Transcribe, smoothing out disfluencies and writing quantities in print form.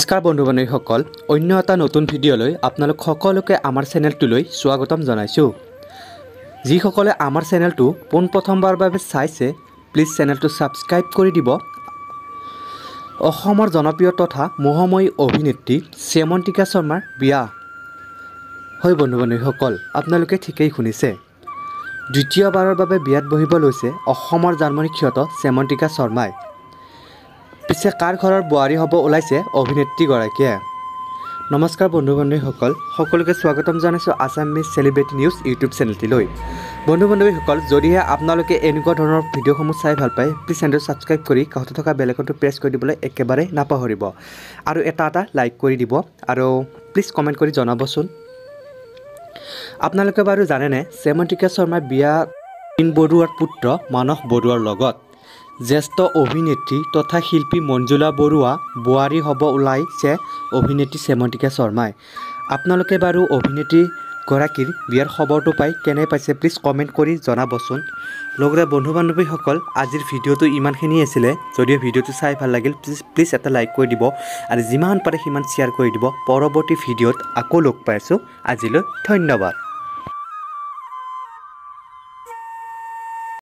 নমস্কাৰ বন্ধু বান্ধৱীসকল, অন্য এটা নতুন ভিডিঅ'লৈ আপোনালোক সকলোকে আমাৰ চেনেলটোলৈ স্বাগতম জনাইছোঁ। যিসকলে আমাৰ চেনেলটো পোনপ্ৰথমবাৰৰ বাবে চাইছে, প্লিজ চেনেলটো ছাবস্ক্ৰাইব কৰি দিব। অসমৰ জনপ্ৰিয় তথা মোহময়ী অভিনেত্ৰী শ্যামন্তিকা শৰ্মাৰ বিয়া। হয় বন্ধু বান্ধৱীসকল, আপোনালোকে ঠিকেই শুনিছে। দ্বিতীয়বাৰৰ বাবে বিয়াত বহিব লৈছে অসমৰ জানমণিখ্যাত শ্যামন্তিকা শৰ্মাই। পিছে কাৰ ঘৰৰ বোৱাৰী হ'ব ওলাইছে অভিনেত্ৰীগৰাকীয়ে। নমস্কাৰ বন্ধু বান্ধৱীসকল, সকলোকে স্বাগতম জনাইছোঁ আছামিজ চেলিব্ৰিটি নিউজ ইউটিউব চেনেলটিলৈ। বন্ধু বান্ধৱীসকল, যদিহে আপোনালোকে এনেকুৱা ধৰণৰ ভিডিঅ'সমূহ চাই ভাল পায়, প্লিজ চেনেলটো ছাবস্ক্ৰাইব কৰি কাষতে থকা বেল আইকনটো প্ৰেছ কৰি দিবলৈ একেবাৰে নাপাহৰিব আৰু এটা লাইক কৰি দিব আৰু প্লিজ কমেণ্ট কৰি জনাবচোন। আপোনালোকে বাৰু জানেনে শ্যামন্তিকা শৰ্মাৰ বিয়া ৰীণ বৰুৱাৰ পুত্ৰ মানস বৰুৱাৰ লগত। জ্যেষ্ঠ অভিনেত্ৰী তথা শিল্পী মঞ্জুলা বৰুৱা বোৱাৰী হ'ব ওলাইছে অভিনেত্ৰী শ্যামন্তিকা শৰ্মাই। আপোনালোকে বাৰু অভিনেত্ৰীগৰাকীৰ বিয়াৰ খবৰটো পাই কেনে পাইছে, প্লিজ কমেণ্ট কৰি জনাবচোন। লগতে বন্ধু বান্ধৱীসকল, আজিৰ ভিডিঅ'টো ইমানখিনি আছিলে। যদিও ভিডিঅ'টো চাই ভাল লাগিল, প্লিজ এটা লাইক কৰি দিব আৰু যিমান পাৰে সিমান শ্বেয়াৰ কৰি দিব। পৰৱৰ্তী ভিডিঅ'ত আকৌ লগ পাই আছোঁ। আজিলৈ ধন্যবাদ।